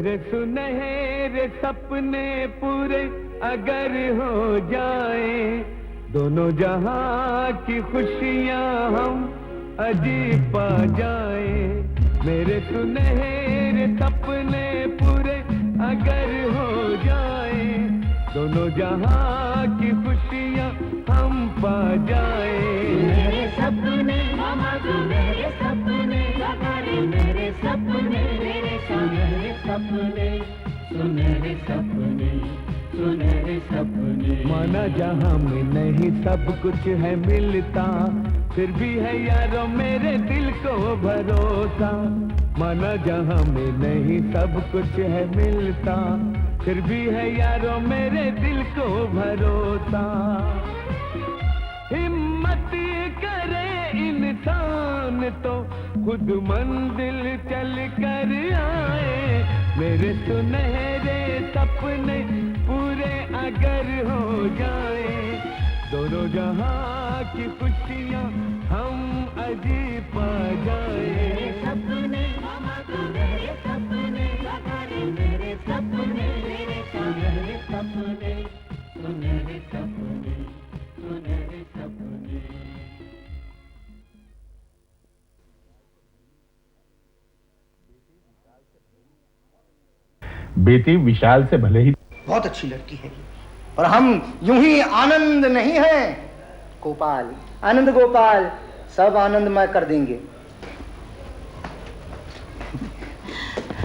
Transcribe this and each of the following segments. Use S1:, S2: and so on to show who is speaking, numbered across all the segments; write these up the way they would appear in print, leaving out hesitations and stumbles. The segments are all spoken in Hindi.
S1: मेरे सुनहरे सपने पूरे अगर हो जाए, दोनों जहां की खुशियां हम अजीब पा जाए। मेरे सुनहरे सपने पूरे अगर हो जाए, दोनों जहां की खुशियां हम पा जाए।
S2: मेरे सपने मामा सुनहरे सपने, मेरे सपने, मेरे सुनहरे सपने, सुनहरे सपने, सुनहरे सपने।
S1: माना जहां में नहीं सब कुछ है मिलता, फिर भी है यारों मेरे दिल को भरोसा। माना जहां में नहीं सब कुछ है मिलता, फिर भी है यारों मेरे दिल को भरोसा। हिम्मत करे इंसान तो खुद मंजिल चल कर आए। मेरे सुनहरे सपने पूरे अगर हो जाए, दोनों जहां की खुशियां हम अजीब पा जाए।
S2: मेरे सपने मामा सुनहरे सपने, मेरे सपने, मेरे सुनहरे सपने, सुनहरे सपने, सुनहरे सपने।
S3: बेटी विशाल से भले ही
S4: बहुत अच्छी लड़की है ये, और हम यूं ही आनंद नहीं हैं गोपाल, आनंद गोपाल, सब आनंदमय कर देंगे।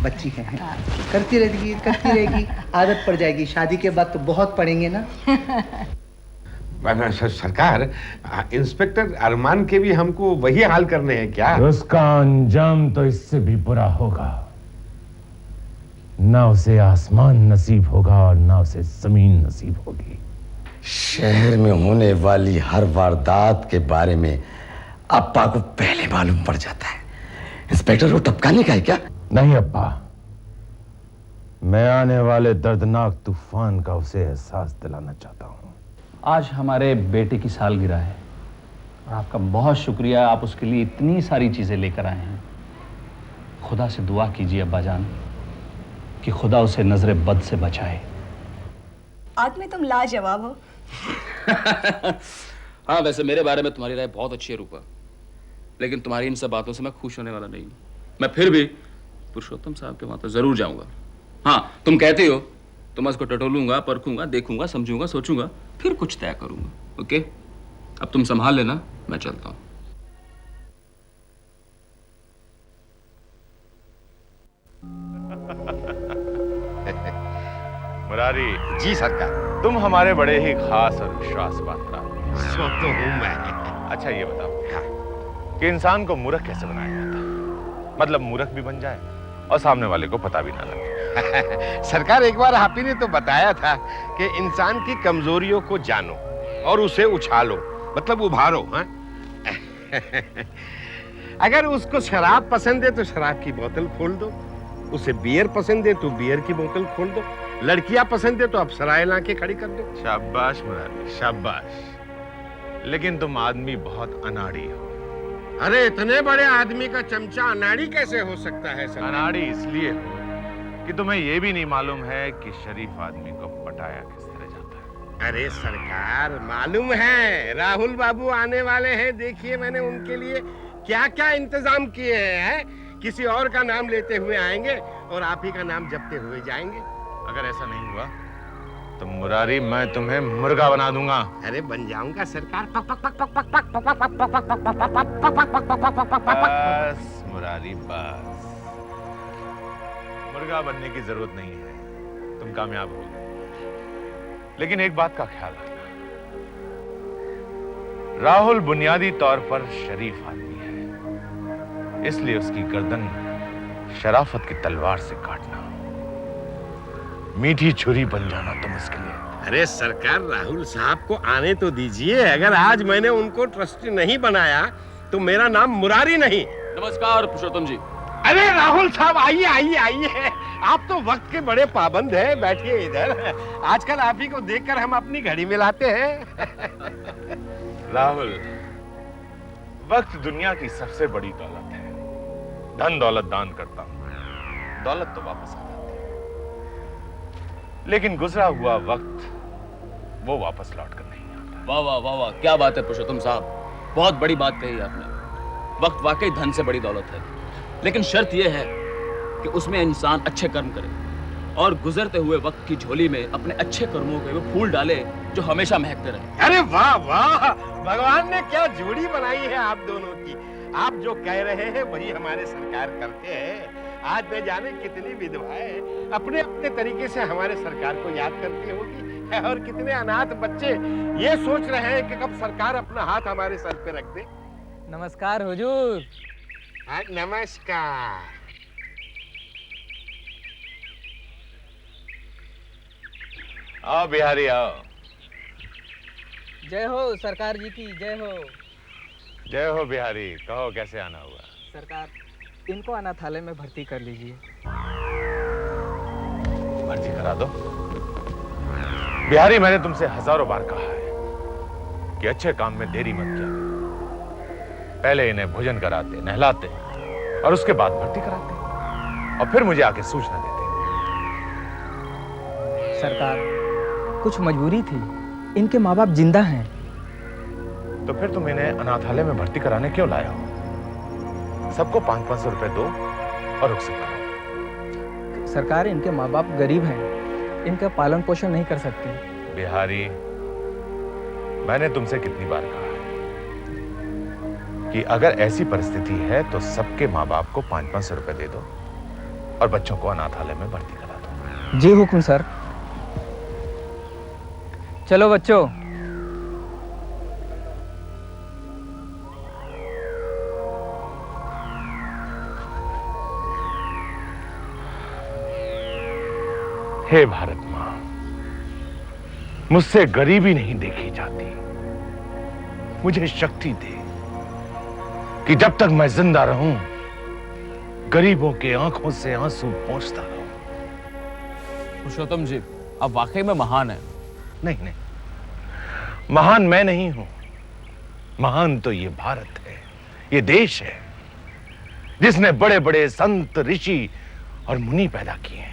S4: बच्ची है, करती रहेगी, आदत पड़ जाएगी। शादी के बाद तो बहुत पढ़ेंगे ना।
S5: सरकार, इंस्पेक्टर अरमान के भी हमको वही हाल करने हैं क्या?
S3: उसका अंजाम तो इससे भी बुरा होगा। ना उसे आसमान नसीब होगा और ना उसे जमीन नसीब होगी।
S6: शहर में होने वाली हर वारदात के बारे में अप्पा को पहले मालूम पड़ जाता है। इंस्पेक्टर को टपकाने का है क्या?
S3: नहीं अप्पा, मैं आने वाले दर्दनाक तूफान का उसे एहसास दिलाना चाहता हूं।
S7: आज हमारे बेटे की सालगिरह है और आपका बहुत शुक्रिया, आप उसके लिए इतनी सारी चीजें लेकर आए हैं। खुदा से दुआ कीजिए अब्बा जान कि खुदा उसे नजरे बद से बचाए।
S8: आज में तुम लाजवाब हो।
S9: हाँ, वैसे मेरे बारे में तुम्हारी राय बहुत अच्छी है रूपा, लेकिन तुम्हारी इन सब बातों से मैं खुश होने वाला नहीं हूँ। मैं फिर भी पुरुषोत्तम साहब के वहां तो जरूर जाऊंगा। हाँ, तुम कहते हो तो मैं उसको टटोलूंगा, परखूंगा, देखूंगा, समझूंगा, सोचूंगा, फिर कुछ तय करूंगा। ओके, अब तुम संभाल लेना, मैं चलता हूं।
S5: मुरारी
S6: जी सरकार।
S5: तुम हमारे बड़े ही खास और विश्वास पात्र आदमी हो।
S6: सो तो हूं मैं।
S5: अच्छा ये बताओ कि इंसान को मूर्ख कैसे बनाया जाता है? मतलब मूर्ख भी बन जाए और सामने वाले को पता भी ना लगे।
S6: सरकार, एक बार आप ही ने तो बताया था कि इंसान की कमजोरियों को जानो और उसे उछालो, मतलब उभारो। हाँ? अगर उसको शराब पसंद है तो शराब की बोतल खोल दो, उसे बियर पसंद है तो बियर की बोतल खोल दो, लड़कियां पसंद है तो अप्सराएं लाके खड़ी कर दो।
S5: शाबाश मुरारी, शाबाश। लेकिन तुम आदमी बहुत अनाड़ी हो।
S6: अरे इतने बड़े आदमी का चमचा अनाड़ी कैसे हो सकता है सरकार?
S5: अनाड़ी इसलिए हो कि तुम्हें यह भी नहीं मालूम है कि शरीफ आदमी को पटाया किस तरह जाता है।
S6: अरे सरकार, मालूम है, राहुल बाबू आने वाले हैं। देखिए मैंने उनके लिए क्या क्या इंतजाम किए हैं। किसी और का नाम लेते हुए आएंगे और आप ही का नाम जपते हुए जाएंगे।
S5: अगर ऐसा नहीं हुआ तो मुरारी मैं तुम्हें मुर्गा बना दूंगा।
S6: अरे बन जाऊंगा सरकार।
S5: बस मुरारी बस, मुर्गा बनने की जरूरत नहीं है, तुम कामयाब हो गए। लेकिन एक बात का ख्याल रखना, राहुल बुनियादी तौर पर शरीफ आदमी है, इसलिए उसकी गर्दन शराफत की तलवार से काटना, मीठी छुरी बन जाना तो मुश्किल है।
S6: अरे सरकार, राहुल साहब को आने तो दीजिए। अगर आज मैंने उनको ट्रस्टी नहीं बनाया तो मेरा नाम मुरारी नहीं।
S9: नमस्कार पुरुषोत्तम जी।
S6: अरे राहुल साहब, आइए आइए आइए। आप तो वक्त के बड़े पाबंद हैं, बैठिए इधर। आजकल आप ही को देखकर हम अपनी घड़ी मिलाते हैं।
S5: राहुल, वक्त दुनिया की सबसे बड़ी दौलत है। धन दौलत दान करता हूं, दौलत तो वापस आ जाती है। लेकिन गुजरा हुआ वक्त वो वापस लौट कर नहीं आता।
S9: वाह वाह वाह वाह, क्या बात है पुरुषोत्तम साहब, बहुत बड़ी बात कही आपने। वक्त वाकई धन से बड़ी दौलत है, लेकिन शर्त यह है कि उसमें इंसान अच्छे कर्म करे और गुजरते हुए वक्त की झोली में अपने अच्छे कर्मों के वो फूल डाले जो हमेशा महकते रहे।
S6: अरे वाह वाह, भगवान ने क्या जोड़ी बनाई है आप दोनों की। आप जो कह रहे हैं वही हमारे सरकार करते हैं। आज न जाने कितनी विधवाएं अपने अपने तरीके से हमारे सरकार को याद करती होगी, और कितने अनाथ बच्चे ये सोच रहे हैं कि कब सरकार अपना हाथ हमारे सर पे रख दे।
S10: नमस्कार हुजूर।
S6: नमस्कार।
S5: आओ बिहारी आओ।
S10: जय हो सरकार जी की, जय हो।
S5: जय हो बिहारी, कहो कैसे आना हुआ?
S10: सरकार, इनको अनाथालय में भर्ती कर लीजिए।
S5: भर्ती करा दो। बिहारी, मैंने तुमसे हजारों बार कहा है कि अच्छे काम में देरी मत किया। पहले इन्हें भोजन कराते, नहलाते और उसके बाद भर्ती कराते और फिर मुझे आके सूचना देते।
S10: सरकार, कुछ मजबूरी थी, इनके माँ बाप जिंदा हैं।
S5: तो फिर तुम इन्हें अनाथालय में भर्ती कराने क्यों लाया हो? सबको 500 रुपए दो और रुखसत करो।
S10: सरकार, इनके माँ बाप गरीब हैं, इनका पालन पोषण नहीं कर सकती।
S5: बिहारी, मैंने तुमसे कितनी बार कहा है कि अगर ऐसी परिस्थिति है तो सबके माँ बाप को 500 रुपए दे दो और बच्चों को अनाथालय में भर्ती करा दो।
S10: जी हुक्म सर। चलो बच्चों।
S5: हे भारत मां, मुझसे गरीबी नहीं देखी जाती। मुझे शक्ति दे कि जब तक मैं जिंदा रहूं गरीबों के आंखों से आंसू पोंछता रहूं।
S9: पुरुषोत्तम जी, आप वाकई में महान हैं।
S5: नहीं नहीं, महान मैं नहीं हूं। महान तो ये भारत है, ये देश है, जिसने बड़े बड़े संत, ऋषि और मुनि पैदा किए हैं।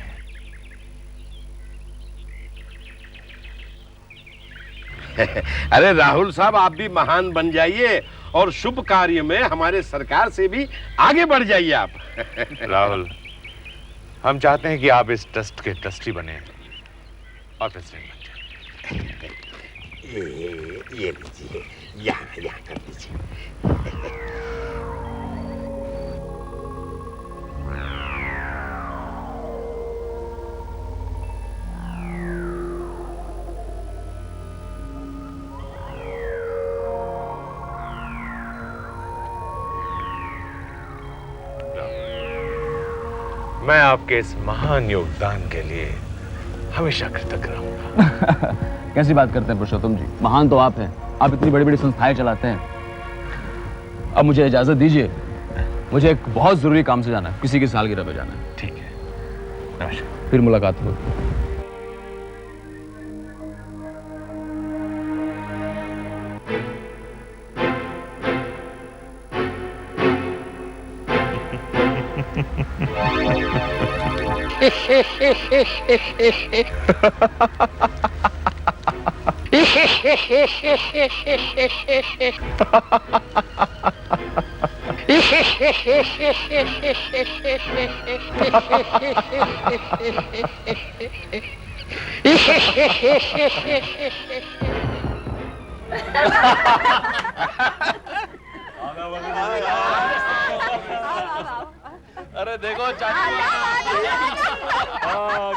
S6: अरे राहुल साहब, आप भी महान बन जाइए और शुभ कार्य में हमारे सरकार से भी आगे बढ़ जाइए आप।
S5: राहुल, हम चाहते हैं कि आप इस ट्रस्ट के ट्रस्टी बने और प्रेसिडेंट बन जाए।
S6: ये लीजिए, यहाँ कर दीजिए।
S5: मैं आपके इस महान योगदान के लिए हमेशा कृतज्ञ रहूंगा।
S9: कैसी बात करते हैं पुरुषोत्तम जी, महान तो आप हैं। आप इतनी बड़ी बड़ी संस्थाएं चलाते हैं। अब मुझे इजाजत दीजिए, मुझे एक बहुत जरूरी काम से जाना है, किसी की सालगिरह पे जाना है।
S5: ठीक है, नमस्कार।
S9: फिर मुलाकात होगी।
S7: अरे देखो चाची,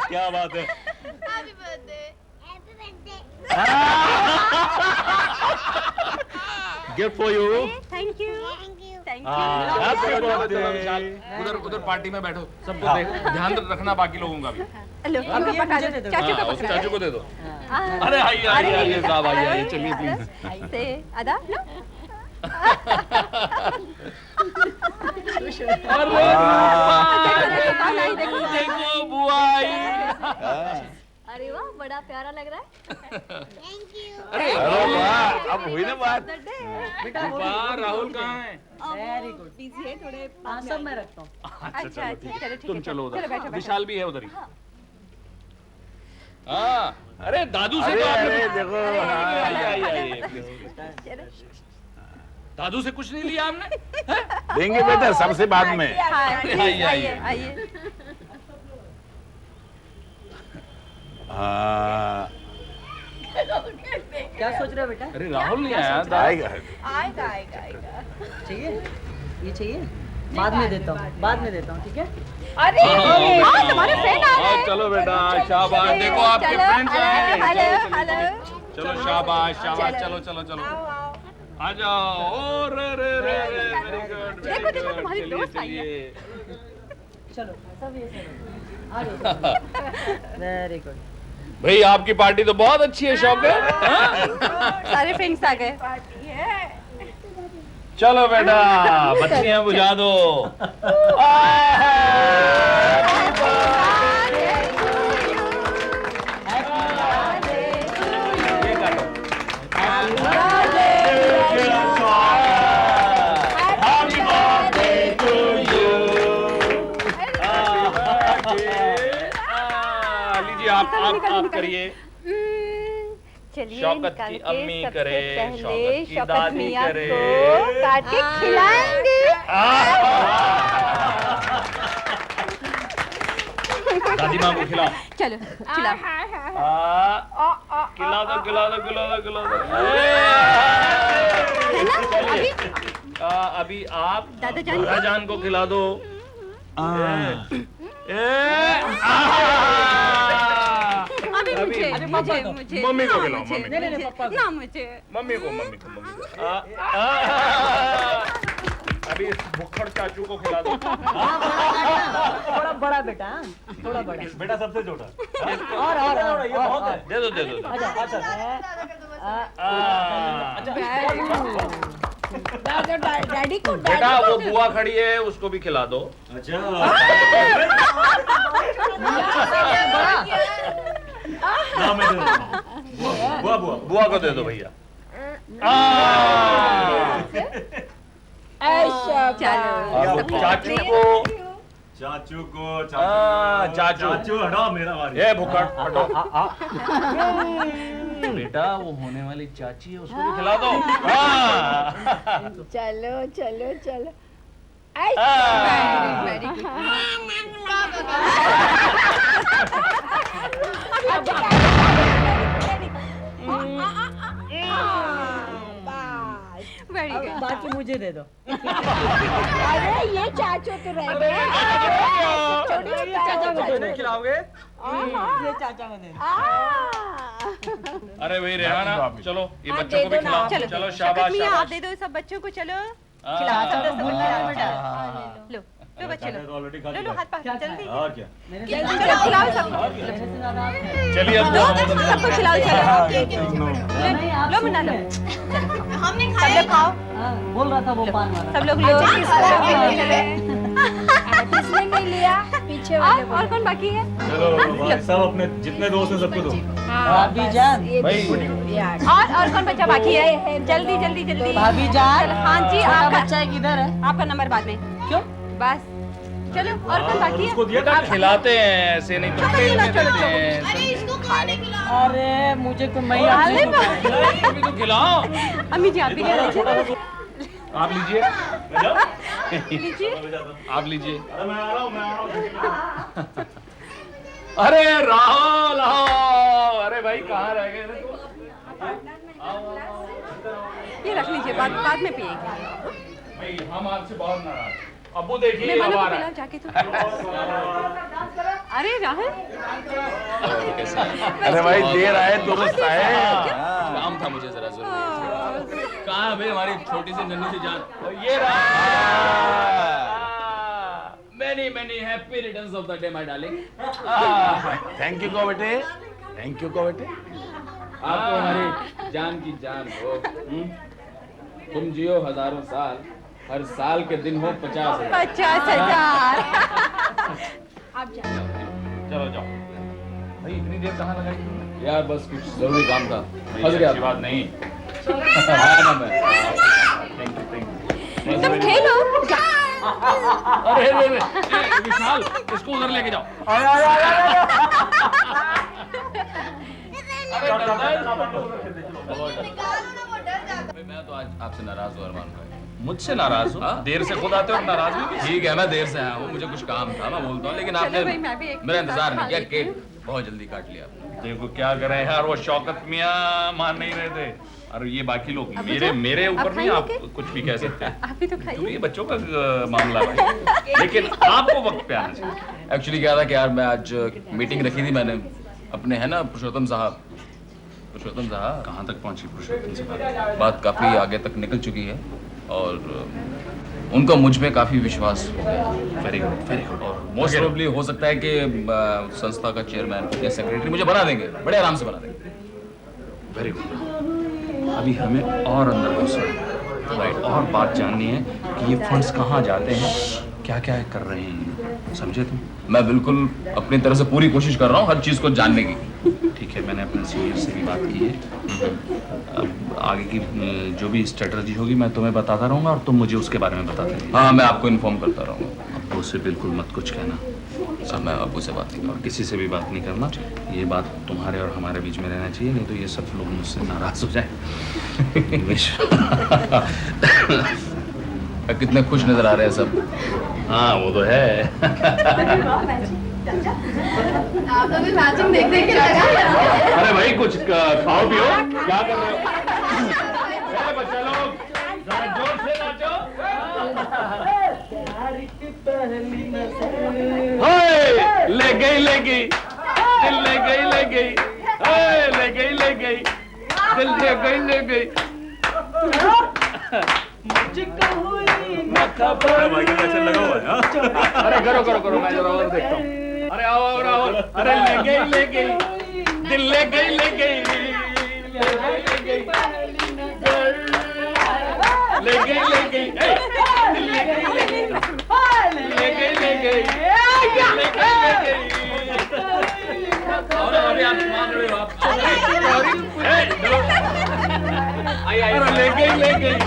S7: क्या बात है।
S2: Happy birthday.
S7: Gift for you.
S2: Thank you. Thank
S9: उधर उधर पार्टी में बैठो, सबको ध्यान रखना बाकी लोगों का भी। चाचू को दे दो। अरे आइए आइए आइए साहब, आइए आइए, चलिए प्लीज।
S8: से अदा लो।
S9: देखो बुआ आई।
S8: अरे वाह, बड़ा प्यारा लग रहा है।
S2: Thank you.
S9: अरे वाह, अब हुई ना बात। राहुल कहाँ है?
S8: Very good. बिजी है थोड़े, सब मैं रखता हूँ। अच्छा चलो ठीक है।
S9: तुम चलो उधर, विशाल भी है उधर ही। हाँ, अरे दादू से तो आपने देखो, दादू से कुछ नहीं लिया हमने।
S5: देंगे बेटा, सबसे बाद में।
S9: आइए आइए।
S10: क्या सोच रहे हो बेटा?
S9: अरे राहुल नहीं आया।
S5: आएगा।
S10: चाहिए? ये चाहिए? बाद में देता हूँ, ठीक है?
S8: अरे तुम्हारे फ्रेंड आ रहे हैं।
S9: चलो बेटा, शाबाश। देखो आपके फ्रेंड्स आए।
S8: हेलो।
S9: चलो शाबाश, चलो। आ जाओ। रे वेरी गुड।
S8: देखो तुम्हारी दोस्त आई है।
S10: चलो सब ये आ जाओ। Very good.
S9: भाई आपकी पार्टी तो बहुत अच्छी है शौकत।
S8: सारे फ्रेंड्स आ गए।
S9: चलो बेटा, बत्तियां बुझा दो। आप करिए।
S8: चलिए
S9: शौकत की अम्मी करे, शौकत की दादी करे,
S8: काट के खिलाएंगे।
S9: दादी माँ को खिलाओ।
S8: चलो खिलाओ।
S9: खिला दो। अभी आप दादा जान को खिला दो।
S8: अभी मुझे
S9: मम्मी को खिलाओ। मम्मी को अभी इस भुक्खड़ चाचू को खिला दो।
S10: थोड़ा बड़ा बेटा, थोड़ा बड़ा
S11: बेटा, सबसे छोटा।
S10: और
S11: ये बहुत है।
S9: दे दो।
S8: डैडी को
S9: बेटा वो बुआ खड़ी है, उसको भी खिला दो।
S11: अच्छा।
S9: बुआ को दे दो भैया। चाचू को चाचू
S11: हटाओ मेरा वाली।
S9: ये भुक्कड़ हटो। बेटा वो होने वाली चाची है, उसको भी खिला दो।
S8: चलो वेरी गुड।
S10: बाकी मुझे दे दो।
S8: अरे ये चाचू तो रह गए।
S10: चाचा को नहीं खिलाओगे?
S8: ये चाचा को दे।
S9: अरे वही रेहाना, चलो ये बच्चों को भी खिलाओ। चलो शाबाश।
S8: आप दे दो सब बच्चों को। चलो खिलाओ सब बेटा। लो बच्चे लो हाथ पकड़ जल्दी।
S11: और क्या?
S8: चलो खिलाओ सब।
S9: चलिए अब
S8: सबको खिलाओ। चलो लो मुन्ना लो। हमने खाया। खाओ।
S10: बोल रहा था वो पान वाला।
S8: सब लोग लो। किसने नहीं लिया? पीछे वाले। और कौन बाकी है?
S11: चलो सब अपने जितने दोस्त हैं सबको दो।
S10: भाभी जान
S9: भाई।
S8: और कौन बच्चा बाकी है? जल्दी।
S10: भाभी जान।
S8: हाँ जी। आपका
S10: बच्चा किधर है?
S8: आपका नंबर बाद में।
S10: क्यों?
S8: बस चलो। और कौन बाकी है?
S9: खिलाते हैं ऐसे नहीं तो खेल में देते हैं।
S10: अरे मुझे तो मैं
S9: भी तो खिलाओ।
S8: अम्मी जी आप भी ले लीजिए।
S9: आप लीजिए। आप लीजिए।
S11: अरे मैं आ रहा हूँ।
S9: अरे राहुल आओ। अरे भाई कहाँ रह गए?
S8: ये रख लीजिए, बाद में पिएंगे।
S9: भाई हम आपसे बहुत नाराज। अब्बू देखिए हमारा
S8: जाके तो। अरे राहुल।
S5: अरे भाई देर आए दुरुस्त आए।
S9: काम था मुझे जरा जरूरी। कहाँ है भाई हमारी छोटी सी नन्ही सी जान? ये रहा। Many happy returns of the day, my darling.
S5: Thank you को बेटे।
S9: आपको हमारी जान की जान हो। तुम जियो हजारों साल, हर साल के दिन हो 50,000।
S8: 50,000।
S9: चलो जाओ। भाई इतनी देर कहाँ लगाई यार? बस कुछ जरूरी काम था। फंस गया। बात नहीं। आया ना मैं। Thank you.
S8: तुम खेलो।
S9: अरे विशाल, इसको उधर लेके जाओ। मैं तो आज आपसे नाराज हूँ अरमान भाई।
S7: मुझसे नाराज हो? देर से खुद आते हो और नाराज भी?
S9: ठीक है, मैं देर से आया हूँ, मुझे कुछ काम था, मैं बोलता हूँ, लेकिन आपने मेरा इंतजार नहीं किया, केक बहुत जल्दी काट लिया आपने।
S7: देखो क्या करें यार, वो शौकत मियाँ मान नहीं रहे थे और ये बाकी लोग मेरे ऊपर भी आप कुछ भी कह सकते हैं।
S8: आप भी तो खाइए।
S7: ये बच्चों का मामला है, लेकिन आपको वक्त पे आना चाहिए।
S9: एक्चुअली क्या था कि यार मैं आज मीटिंग रखी थी मैंने अपने, है ना पुरुषोत्तम साहब
S7: कहाँ तक पहुँची पुरुषोत्तम से
S9: बात काफी आगे तक निकल चुकी है और उनका मुझ में काफी विश्वास हो गया।
S7: Very good very good. और
S9: मोस्ट प्रोबेबली हो सकता है कि संस्था का चेयरमैन या सेक्रेटरी मुझे बना देंगे, बड़े आराम से बना देंगे।
S7: Very good. अभी हमें और अंदर घुसना है, राइट, और बात जाननी है कि ये फंड्स कहाँ जाते हैं, क्या क्या कर रहे हैं, समझे तुम?
S9: मैं बिल्कुल अपनी तरफ से पूरी कोशिश कर रहा हूँ हर चीज़ को जानने की।
S7: ठीक है, मैंने अपने सीनियर से भी बात की है। अब आगे की जो भी स्ट्रेटजी होगी मैं तुम्हें बताता रहूँगा और तुम मुझे उसके बारे में बताते रहिए।
S9: हाँ, मैं आपको इन्फॉर्म करता रहूँगा।
S7: अब्बू से बिल्कुल मत कुछ कहना।
S9: सर, मैं अब्बू से बात नहीं करूँगा,
S7: किसी से भी बात नहीं करना। ये बात तुम्हारे और हमारे बीच में रहना चाहिए, नहीं तो ये सब लोग मुझसे नाराज हो जाए।
S9: कितने खुश नजर आ रहे हैं सब।
S7: हाँ वो तो है।
S2: आप तो भी मैचिंग देख देख के लगा।
S7: अरे भाई कुछ खाओ पियो, क्या कर रहे हो? बच्चा लोग जरा जोर से नाचो। ले गई दिल ले गई ले गई दिल ले गई भाई कैसे लगा हुआ है? अरे करो मैं जरा और देखता हूँ। अरे आओ अरे ले गई दिल ले गई ले गई और अभी आप मान रहे हो आप? अरे ले गई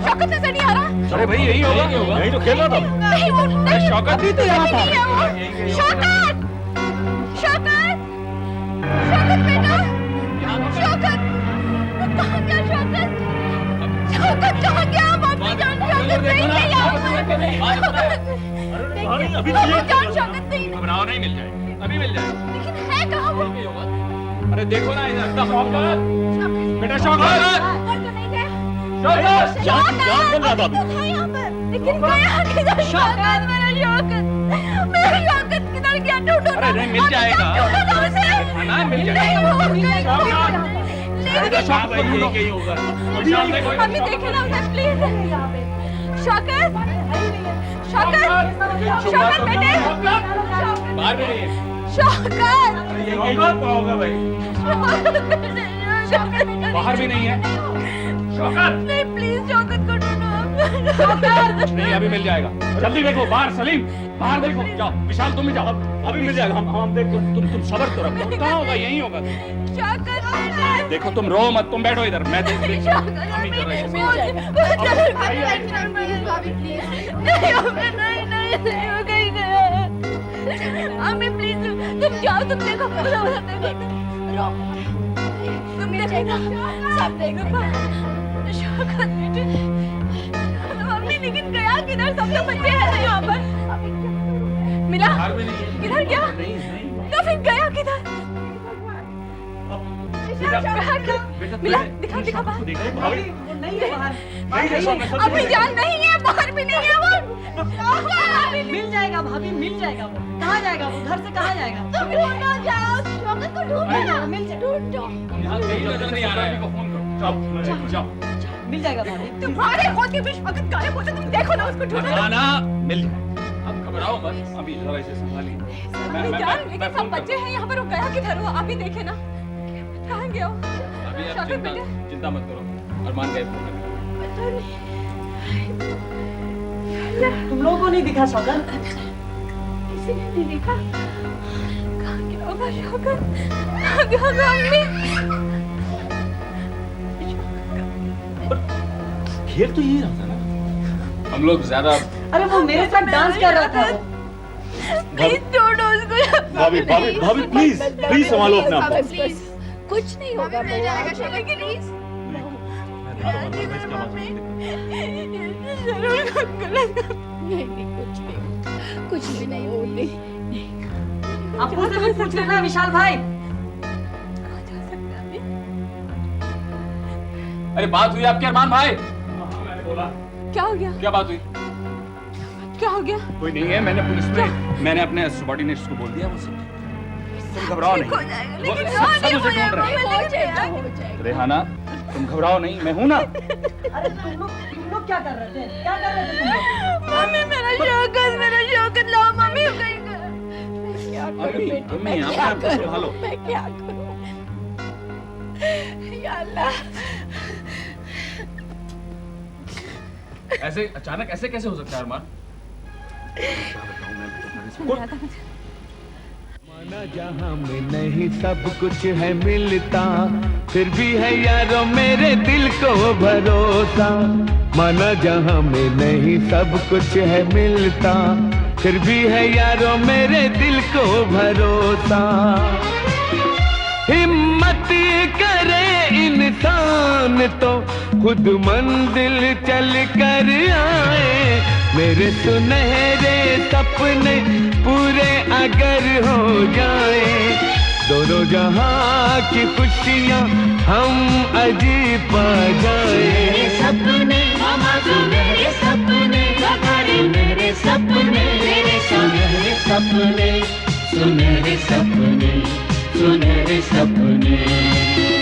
S8: शौकत नजर नहीं आ रहा।
S7: अरे भाई यही होगा, यही तो खेल रहा था।
S8: नहीं वो नहीं,
S7: शौकत भी तो यहाँ था।
S8: शौकत बेटा, शौकत कहाँ गया? शौकत कहाँ गया? मम्मी जान शौकत नहीं है यहाँ पर।
S7: अभी
S8: जान शौकत नहीं।
S7: घबराओ नहीं, मिल जाएगा, अभी मिल जाएगा।
S8: लेकिन है कहाँ वो?
S7: अरे देखो ना इधर, शौकत बेटा, शौकत
S8: लेकिन गया किधर? शौकत मेरा शौकत किधर गया? ढूंढो।
S7: अरे नहीं, मिल जाएगा, मिल जाएगा।
S8: अभी देखे ना उधर, प्लीज। शौकत बेटे,
S7: बाहर भी नहीं है।
S8: शौकत
S7: होगा भाई, बाहर भी नहीं है। शौकत
S8: नहीं, प्लीज शौकत को ढूंढो।
S7: नहीं, अभी मिल जाएगा। जल्दी देखो बाहर, सलीम बाहर देखो, जाओ विशाल तुम भी जाओ, अभी मिल जाएगा। हम देखो, तुम सब्र तो रखो। कहाँ होगा? यहीं होगा।
S8: शौकत
S7: देखो तुम रो मत, तुम बैठो इधर, मैं देख
S8: प्लीज तुम जाओ, तुम देखो, तुम देखो, सब देखो। शौकत बेटे, मम्मी लेकिन गया किधर? सब तो बच्चे हैं ना यहाँ पर। मिला किधर गया? तो फिर गया किधर? मिला दिखा दिखा बाहर नहीं है बाहर अभी जान नहीं है बाहर भी नहीं है वो
S12: मिल जाएगा भाभी मिल जाएगा वो कहाँ जाएगा वो घर से कहाँ जाएगा
S8: तुम ढूंढो जाओ शौकत को ढूंढो ना मिल जाए ढूंढो
S9: नहीं आ रहा है जाओ
S12: मिल जाएगा भाभी
S8: तुम्हारे खुद के बीच वक्त गायब होता तुम देखो ना उसको ढूंढो
S9: ना मिल जाए अब घबराओ मत अभी जरा इसे संभालिए
S8: लेकिन सब बच्चे हैं यहाँ पर वो गया किधर हुआ आप ही देखे ना कहाँ गया
S9: अभी आप चिंता मत करो अरमान गए
S12: तुम लोगों को नहीं दिखा शौकत
S8: किसी ने नहीं देखा कहाँ गया होगा शौकत कहाँ गया होगा अम्मी
S11: खेल तो यही रहा था ना
S9: हम लोग ज्यादा
S12: अरे वो मेरे साथ डांस कर रहा था
S8: प्लीज छोड़ो उसको
S11: भाभी भाभी भाभी प्लीज प्लीज संभालो अपना आप
S8: कुछ नहीं होगा मिल जाएगा शौकत प्लीज नहीं कुछ भी नहीं होने
S12: आपको से भी पूछ लेना विशाल भाई
S9: अरे बात हुई आपके अरमान भाई
S8: क्या हो गया
S9: क्या बात हुई
S8: क्या हो गया
S9: कोई नहीं है मैंने पुलिस में मैंने अपने सबॉर्डिनेट्स को बोल दिया वो सब तुम घबराओ नहीं सब उसे ढूंढ रहे हैं रेहाना तुम घबराओ नहीं मैं हूं ना
S12: अरे तुम लोग क्या कर रहे थे क्या कर रहे थे तुम लोग
S8: मम्मी मेरा शौकत लाओ मम्मी
S9: अम्मी आप संभालो
S8: मैं क्या करूं या अल्लाह
S9: ऐसे अचानक ऐसे कैसे हो सकता है अरमान
S1: माना जहां में नहीं सब कुछ है मिलता फिर भी है यारों मेरे दिल को भरोसा माना जहां में नहीं सब कुछ है मिलता फिर भी है यारों मेरे दिल को भरोसा हिम्मत करे इंसान तो खुद मंजिल चल कर आए मेरे सुनहरे सपने पूरे अगर हो जाए दोनों जहां की खुशियां हम अजीब पा जाए
S8: सपने मामा मेरे सपने मेरे सपने मेरे सुनहरे सपने सुनहरे सपने सुनहरे सपने